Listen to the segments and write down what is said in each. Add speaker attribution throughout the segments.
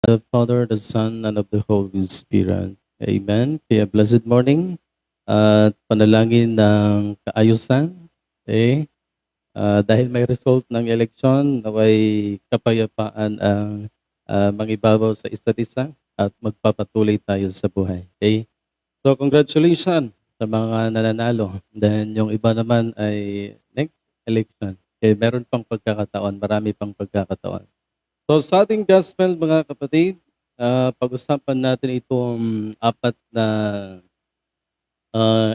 Speaker 1: The Father, the Son, and of the Holy Spirit. Amen. Kaya blessed morning at panalangin ng kaayusan. Okay? Dahil may result ng eleksyon, naway kapayapaan ang mangibabaw sa isa't isa at magpapatuloy tayo sa buhay. Okay? So congratulations sa mga nananalo. Then yung iba naman ay next election. Okay, meron pang pagkakataon, marami pang pagkakataon. So sa ating gospel mga kapatid, pag-usapan natin itong apat na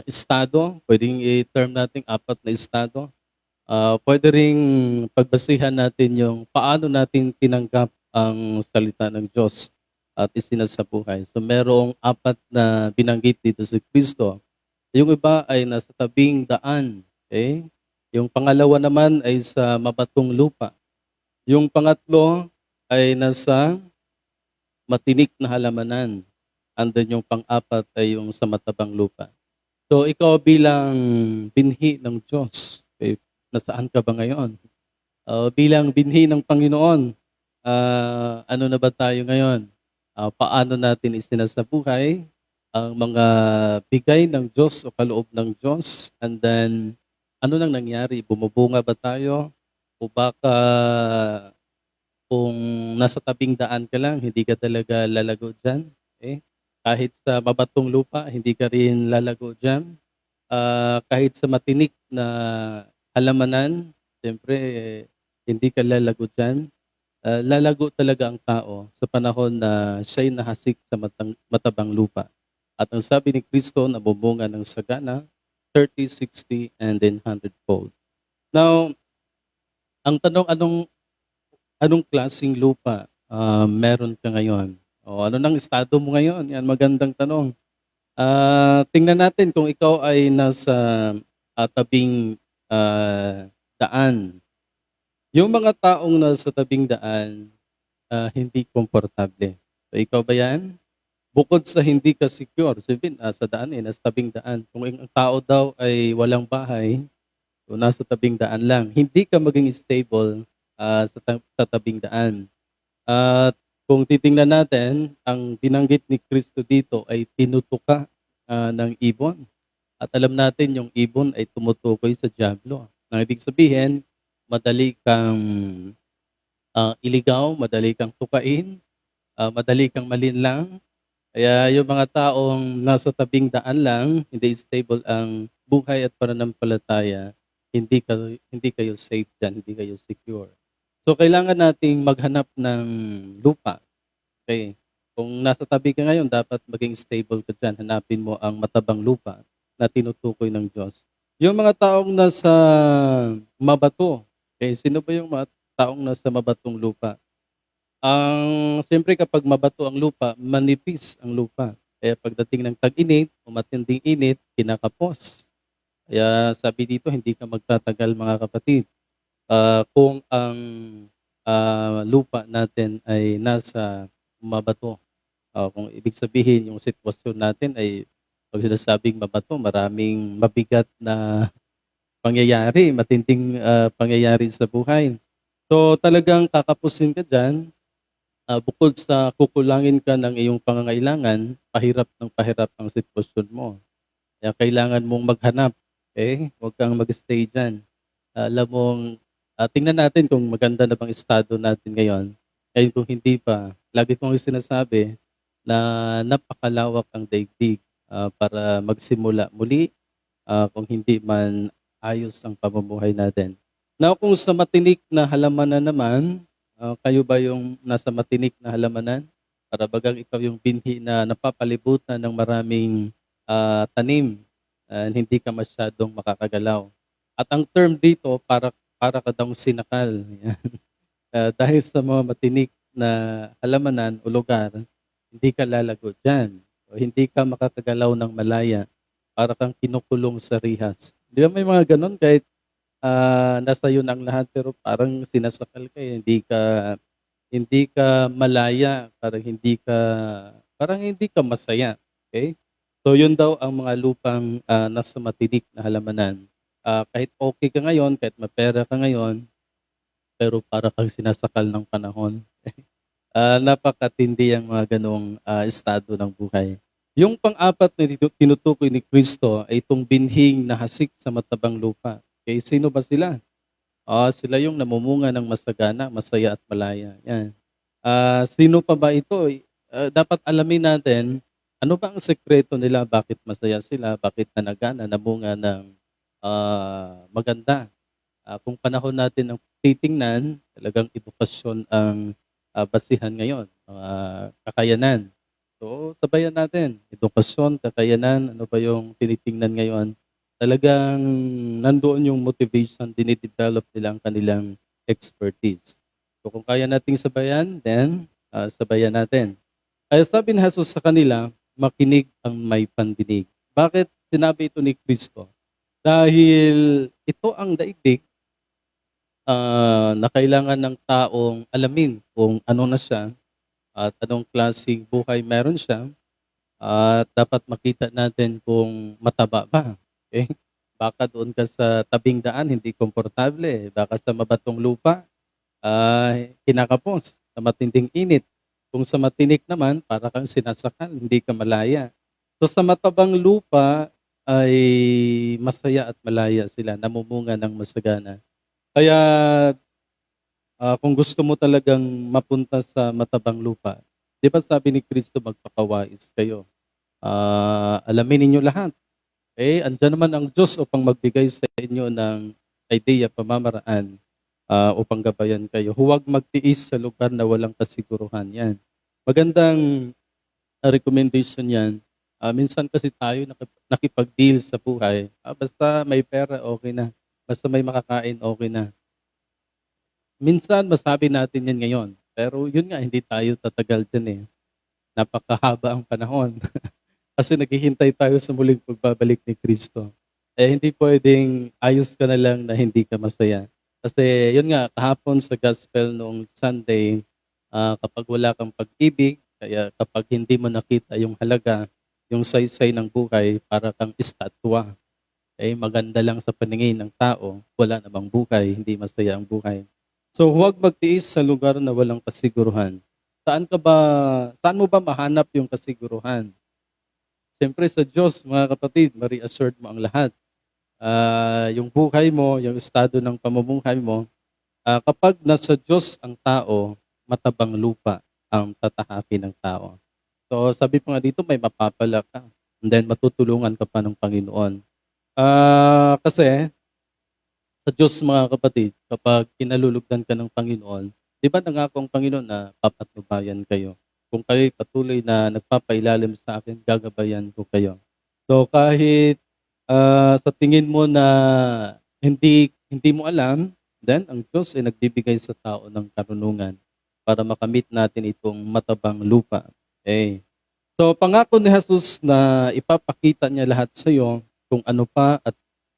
Speaker 1: estado. Pwedeng i-term natin apat na estado. Pwede ring pagbasihan natin yung paano natin tinanggap ang salita ng Diyos at isinasabuhay. So merong apat na binanggit dito si Kristo. Yung iba ay nasa tabing daan. Okay? Yung pangalawa naman ay sa mabatong lupa. Yung pangatlo ay nasa matinik na halamanan. And then yung pang-apat ay yung sa matabang lupa. So ikaw bilang binhi ng Diyos, okay, nasaan ka ba ngayon? Bilang binhi ng Panginoon, ano na ba tayo ngayon? Paano natin isinasabuhay ang mga bigay ng Diyos o kaloob ng Diyos? And then, ano nang nangyari? Bumubunga ba tayo? O baka kung nasa tabing daan ka lang, hindi ka talaga lalago dyan. Okay? Kahit sa mabatong lupa, hindi ka rin lalago dyan. Kahit sa matinik na halamanan, siyempre, hindi ka lalago dyan. Lalago talaga ang tao sa panahon na siya'y nahasik sa matabang lupa. At ang sabi ni Kristo, nabumunga ng sagana, 30, 60, and then 100-fold. Now, ang tanong, anong klaseng lupa meron ka ngayon? O ano nang estado mo ngayon? Yan, magandang tanong. Tingnan natin kung ikaw ay nasa tabing daan. Yung mga taong nasa tabing daan, hindi komportable. So ikaw ba yan? Bukod sa hindi ka secure, sabihin, sa daan nasa tabing daan. Kung ang tao daw ay walang bahay, o nasa tabing daan lang, hindi ka maging stable sa tabing daan. At kung titingnan natin, ang binanggit ni Kristo dito ay tinutuka ng ibon. At alam natin yung ibon ay tumutukoy sa dyablo. Ang ibig sabihin, madali kang iligaw, madali kang tukain, madali kang malinlang. Kaya yung mga taong nasa tabing daan lang, hindi stable ang buhay at pananampalataya, hindi kayo safe dyan, hindi kayo secure. So kailangan nating maghanap ng lupa. Okay. Kung nasa tabi ka ngayon, dapat maging stable ka dyan. Hanapin mo ang matabang lupa na tinutukoy ng Diyos. Yung mga taong nasa mabato, okay, sino ba yung mga taong nasa mabatong lupa? Siyempre kapag mabato ang lupa, manipis ang lupa. Kaya pagdating ng tag-init o matinding init, kinakapos. Kaya sabi dito, hindi ka magtatagal mga kapatid. Kung ang lupa natin ay nasa mabato. Kung ibig sabihin yung sitwasyon natin ay pag sinasabing mabato, maraming mabigat na pangyayari, matinding pangyayari sa buhay. So talagang kakapusin ka dyan, bukod sa kukulangin ka ng iyong pangangailangan, pahirap ang sitwasyon mo. Kaya kailangan mong maghanap, okay? Huwag kang mag-stay dyan. Alam mong, tingnan natin kung maganda na bang estado natin ngayon. Ngayon kung hindi pa, lagi kong sinasabi na napakalawak ang daigdig para magsimula muli kung hindi man ayos ang pamumuhay natin. Now kung sa matinik na halamanan naman, kayo ba yung nasa matinik na halamanan? Para bagang ikaw yung binhi na napapalibutan ng maraming tanim, hindi ka masyadong makakagalaw. At ang term dito, para ka daw sinakal. Yan. Dahil sa mga matinik na halamanan o lugar, hindi ka lalago dyan. O hindi ka makakagalaw ng malaya. Para kang kinukulong sa rihas. Di ba may mga ganon kahit nasa iyo na ang lahat pero parang sinasakal ka hindi ka malaya, parang hindi ka masaya. Okay? So yun daw ang mga lupang nasa matinik na halamanan. Kahit okay ka ngayon, kahit mapera ka ngayon, pero para kang sinasakal ng panahon. Napakatindi ang mga gano'ng, estado ng buhay. Yung pang-apat na tinutukoy ni Kristo ay itong binhing na hasik sa matabang lupa. Okay, sino ba sila? Sila yung namumunga ng masagana, masaya at malaya, 'yan. Sino pa ba ito? Dapat alamin natin, ano ba ang sekreto nila, bakit masaya sila, bakit nanagana, namunga ng, maganda. Kung panahon natin ang titingnan, talagang edukasyon ang, basihan ngayon, kakayanan. So, sabayan natin, edukasyon, kakayanan, ano ba yung tinitingnan ngayon, talagang nandoon yung motivation, dine-develop nila ang kanilang expertise. So, kung kaya nating sabayan, then, sabayan natin. Kaya sabi ni Jesus sa kanila, makinig ang may pandinig. Bakit sinabi ito ni Kristo? Dahil ito ang daigdig na kailangan ng taong alamin kung ano na siya at anong klaseng buhay meron siya at dapat makita natin kung mataba ba. Okay? Baka doon ka sa tabing daan, hindi komportable. Baka sa mabatong lupa, kinakapos sa matinding init. Kung sa matinik naman, para kang sinasakal, hindi ka malaya. So sa matabang lupa ay masaya at malaya sila, namumunga ng masagana. Kaya kung gusto mo talagang mapunta sa matabang lupa, 'di ba sabi ni Kristo magpakawais kayo. Alamin ninyo lahat. Andiyan naman ang Diyos upang magbigay sa inyo ng idea, pamamaraan, upang gabayan kayo. Huwag magtiis sa lugar na walang kasiguruhan, 'yan. Magandang recommendation 'yan. Minsan kasi tayo nakipag-deal sa buhay, basta may pera okey na, basta may makakain okey na. Minsan masabi natin 'yan ngayon, pero yun nga hindi tayo tatagal diyan, napakahaba ang panahon. Kasi naghihintay tayo sa muling pagbabalik ni Kristo. Hindi puwedeng ayos ka na lang na hindi ka masaya. Kasi yun nga, kahapon sa gospel noong Sunday, kapag wala kang pag-ibig, kaya kapag hindi mo nakita yung halaga, yung saysay ng buhay, para kang estatwa. Maganda lang sa paningin ng tao, wala namang buhay, hindi masaya ang buhay. So huwag magtiis sa lugar na walang kasiguruhan. Saan mo ba mahanap yung kasiguruhan? Siyempre sa Diyos, mga kapatid, ma-reassured mo ang lahat. Yung buhay mo, yung estado ng pamumuhay mo, kapag nasa Diyos ang tao, matabang lupa ang tatahakin ng tao. So sabi pa nga dito, may mapapala ka. And then matutulungan ka pa ng Panginoon. Kasi sa Diyos, mga kapatid, kapag kinalulugdan ka ng Panginoon, di ba nangako ang Panginoon na papatnubayan kayo? Kung kayo'y patuloy na nagpapailalim sa akin, gagabayan ko kayo. So kahit sa tingin mo na hindi hindi mo alam, then ang Diyos ay nagbibigay sa tao ng karunungan para makamit natin itong matabang lupa. So pangako ni Jesus na ipapakita niya lahat sa iyo kung ano pa at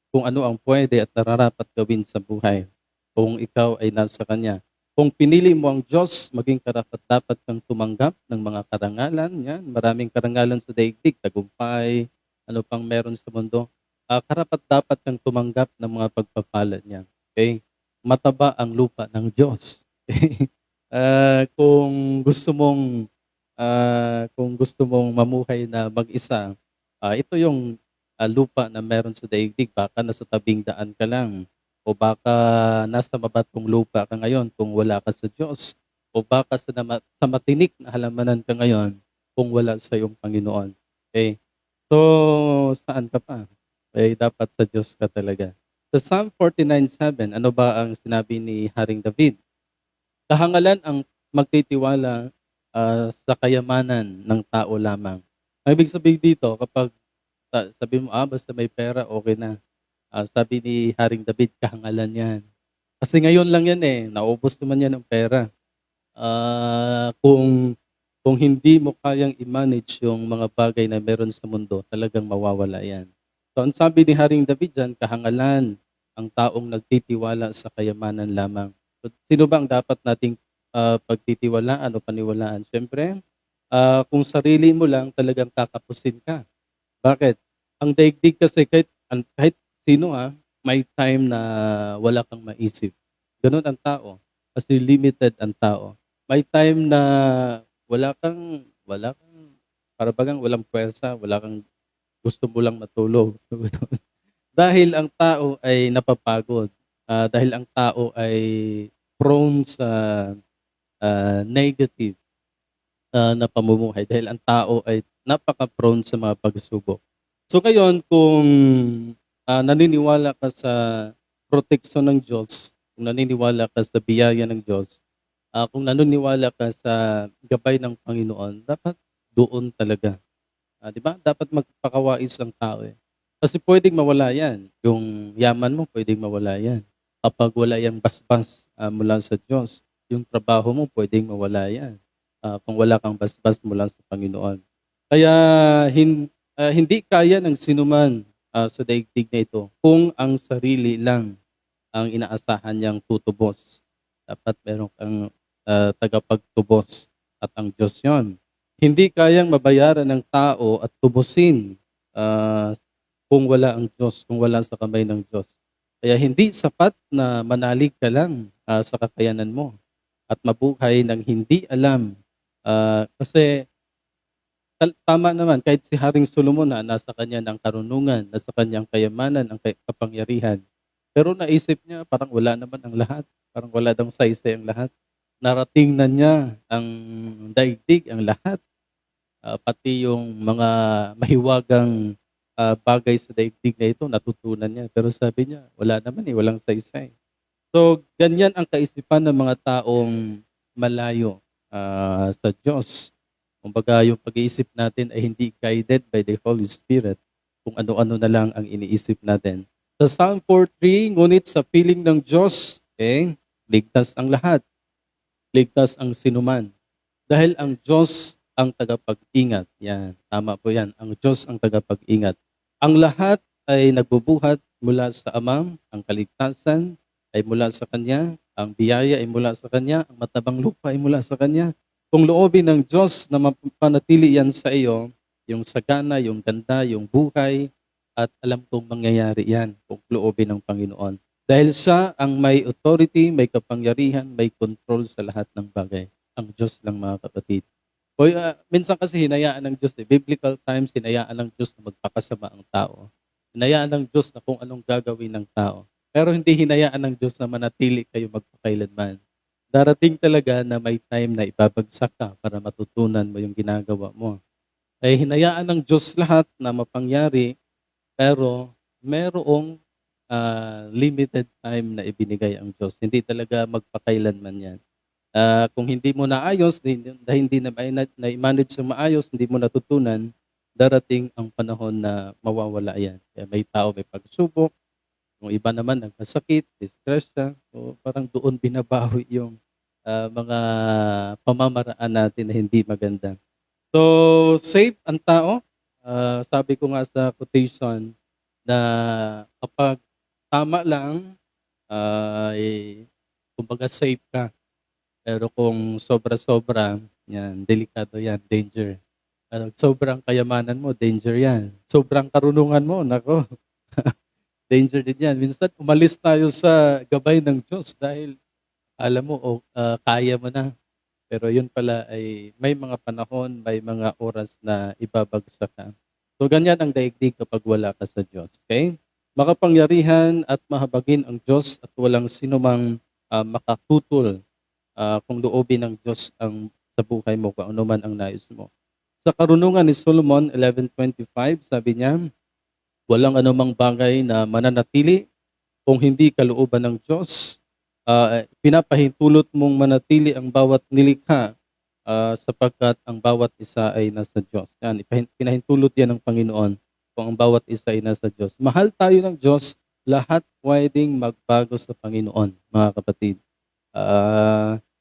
Speaker 1: kung ano ang pwede at nararapat gawin sa buhay kung ikaw ay nasa Kanya. Kung pinili mo ang Diyos, maging karapat-dapat kang tumanggap ng mga karangalan. Yan, maraming karangalan sa daigdig, tagumpay, ano pang meron sa mundo. Karapat-dapat kang tumanggap ng mga pagpapala niya. Okay? Mataba ang lupa ng Diyos. Okay? Kung gusto mong mamuhay na mag-isa, ito yung lupa na meron sa daigdig. Baka nasa tabing daan ka lang, o baka nasa mabatong lupa ka ngayon kung wala ka sa Diyos, o baka sa matinik na halamanan ka ngayon kung wala sa iyong Panginoon. Okay? So, saan ka pa? Dapat sa Diyos ka talaga. Sa Psalm 49:7, ano ba ang sinabi ni Haring David? Kahangalan ang magtitiwala sa kayamanan ng tao lamang. Ang ibig sabihin dito, kapag sabi mo, basta may pera, okay na. Sabi ni Haring David, kahangalan yan. Kasi ngayon lang yan naubos naman yan ng pera. Kung hindi mo kayang i-manage yung mga bagay na meron sa mundo, talagang mawawala yan. So ang sabi ni Haring David dyan, kahangalan ang taong nagtitiwala sa kayamanan lamang. So, sino ba ang dapat nating pagtitiwalaan o paniwalaan? Siyempre, kung sarili mo lang, talagang kakapusin ka. Bakit? Ang daigdig kasi kahit sino may time na wala kang maisip. Ganun ang tao. Kasi limited ang tao. May time na wala kang para bagang walang puwersa, wala kang gusto mo lang matulog, dahil ang tao ay napapagod, dahil ang tao ay prone sa, negative, na pamumuhay dahil ang tao ay napaka-prone sa mga pagsubok. So ngayon kung, naniniwala ka sa proteksyon ng Diyos, kung naniniwala ka sa biyaya ng Diyos, kung naniniwala ka sa gabay ng Panginoon, dapat doon talaga. 'Di ba? Dapat magpakawais ang tao, eh. Kasi puwedeng mawala 'yan, yung yaman mo puwedeng mawala 'yan. Kapag wala yang basbas, mula sa Diyos, yung trabaho mo puwedeng mawala 'yan, kung wala kang basbas mula sa Panginoon. Kaya hindi kaya ng sinuman, sa daigdig na ito kung ang sarili lang ang inaasahan niyang tutubos. Dapat meron kang, tagapagtubos at ang Diyos 'yon. Hindi kayang mabayaran ng tao at tubusin, kung wala ang Diyos, kung wala sa kamay ng Diyos. Kaya hindi sapat na manalig ka lang, sa kakayanan mo at mabuhay ng hindi alam. Kasi tama naman kahit si Haring Solomon na nasa kanya ng karunungan, nasa kanyang kayamanan, ang kapangyarihan. Pero naisip niya parang wala naman ang lahat, parang wala daw saysay ang lahat. Narating na niya ang daigdig, ang lahat. Pati yung mga mahiwagang, bagay sa daigdig na ito natutunan niya. Pero sabi niya, wala naman, eh, walang saysay. So, ganyan ang kaisipan ng mga taong malayo, sa Diyos. Kumbaga yung pag-iisip natin ay hindi guided by the Holy Spirit, kung ano-ano na lang ang iniisip natin. Sa Psalm 4:3, ngunit sa piling ng Diyos, ligtas ang lahat, ligtas ang sinuman. Dahil ang Diyos ang tagapag-ingat. Yan, tama po yan. Ang Diyos ang tagapag-ingat. Ang lahat ay nagbubuhat mula sa Ama, ang kaligtasan ay mula sa Kanya, ang biyaya ay mula sa Kanya, ang matabang lupa ay mula sa Kanya. Kung loobin ng Diyos na mapanatili yan sa iyo, yung sagana, yung ganda, yung buhay, at alam kong mangyayari yan kung loobin ng Panginoon. Dahil siya ang may authority, may kapangyarihan, may control sa lahat ng bagay. Ang Diyos lang, mga kapatid. Minsan kasi hinayaan ng Diyos, biblical times, hinayaan ng Diyos na magpakasama ang tao. Hinayaan ng Diyos na kung anong gagawin ng tao. Pero hindi hinayaan ng Diyos na manatili kayo magpakailanman. Darating talaga na may time na ibabagsak ka para matutunan mo yung ginagawa mo. Ay hinayaan ng Diyos lahat na mapangyari, pero merong, limited time na ibinigay ang Diyos. Hindi talaga magpakailanman yan. Kung hindi mo naayos, dahil hindi na-manage sa maayos, hindi mo natutunan, darating ang panahon na mawawala yan. Kaya may tao may pagsubok, yung iba naman nagkasakit, disgrasya, so parang doon binabawi yung, mga pamamaraan natin na hindi maganda. So, safe ang tao. Sabi ko nga sa quotation na kapag tama lang, kumbaga safe ka. Pero kung sobra-sobra, yan, delikado yan, danger. Sobrang kayamanan mo, danger yan. Sobrang karunungan mo, nako, danger din yan. Minsan umalis tayo sa gabay ng Diyos dahil alam mo, kaya mo na. Pero yun pala ay may mga panahon, may mga oras na ibabagsak ka. So ganyan ang daigdig kapag wala ka sa Diyos. Okay? Makapangyarihan at mahabagin ang Diyos at walang sinumang makatutol kung loobin ng Diyos ang sa buhay mo, kung ano man ang nais mo. Sa karunungan ni Solomon 11:25, sabi niya, walang anumang bagay na mananatili kung hindi kalooban ng Diyos. Pinapahintulot mong manatili ang bawat nilikha sapagkat ang bawat isa ay nasa Diyos. Yan, pinahintulot yan ng Panginoon kung ang bawat isa ay nasa Diyos. Mahal tayo ng Diyos, lahat pwedeng magbago sa Panginoon, mga kapatid.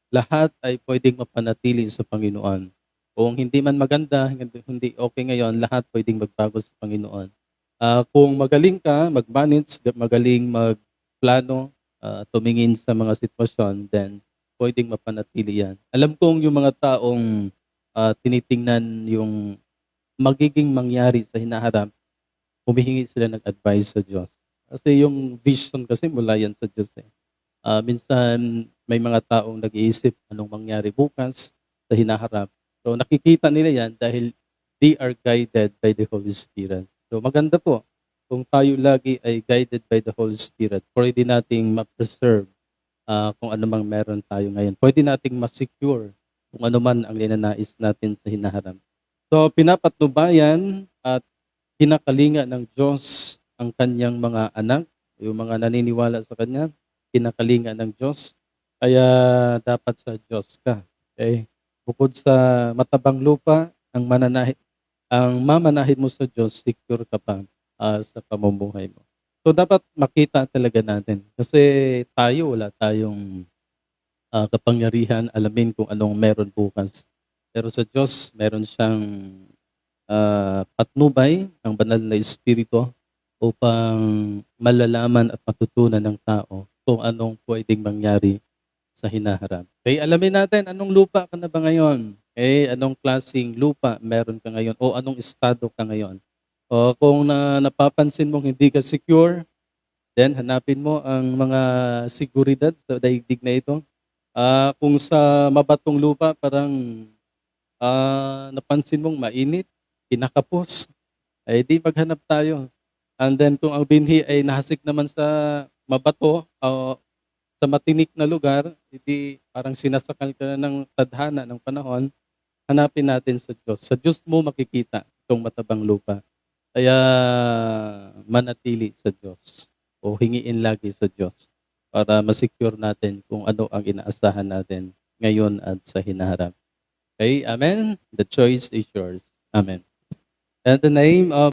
Speaker 1: Lahat ay pwedeng mapanatili sa Panginoon. Kung hindi man maganda, hindi okay ngayon, lahat pwedeng magbago sa Panginoon. Kung magaling ka, mag-manage, magaling magplano, tumingin sa mga sitwasyon, then pwedeng mapanatili yan. Alam kong yung mga taong tinitingnan yung magiging mangyari sa hinaharap, humihingi sila ng advice sa Diyos. Kasi yung vision kasi mula yan sa Diyos. Minsan may mga taong nag-iisip anong mangyari bukas sa hinaharap. So nakikita nila yan dahil they are guided by the Holy Spirit. So maganda po kung tayo lagi ay guided by the Holy Spirit, pwede nating ma-preserve kung ano mang meron tayo ngayon. Pwede nating ma-secure kung ano man ang linanais natin sa hinaharap. So pinapatnubayan at kinakalinga ng Diyos ang kanyang mga anak, yung mga naniniwala sa kanya, kinakalinga ng Diyos. Kaya dapat sa Diyos ka. Okay? Bukod sa matabang lupa, ang mamanahin mo sa Diyos, secure ka pa sa pamumuhay mo. So dapat makita talaga natin. Kasi tayo, wala tayong kapangyarihan, alamin kung anong meron bukas. Pero sa Diyos, meron siyang patnubay, ang banal na Espiritu, upang malalaman at matutunan ng tao kung anong pwedeng mangyari sa hinaharap. Okay, alamin natin, anong lupa ka na ba ngayon? Okay, anong klaseng lupa meron ka ngayon? O anong estado ka ngayon? O kung napapansin mong hindi ka secure, then hanapin mo ang mga seguridad sa daigdig na ito. Kung sa mabatong lupa, parang napansin mong mainit, kinakapos, ay di maghanap tayo. And then kung ang binhi ay nahasik naman sa mabato o sa matinik na lugar, hindi parang sinasakal ka na ng tadhana ng panahon, hanapin natin sa Diyos. Sa Diyos mo makikita itong matabang lupa. Kaya manatili sa Diyos o hingiin lagi sa Diyos para masecure natin kung ano ang inaasahan natin ngayon at sa hinaharap. Okay, amen? The choice is yours. Amen. In the name of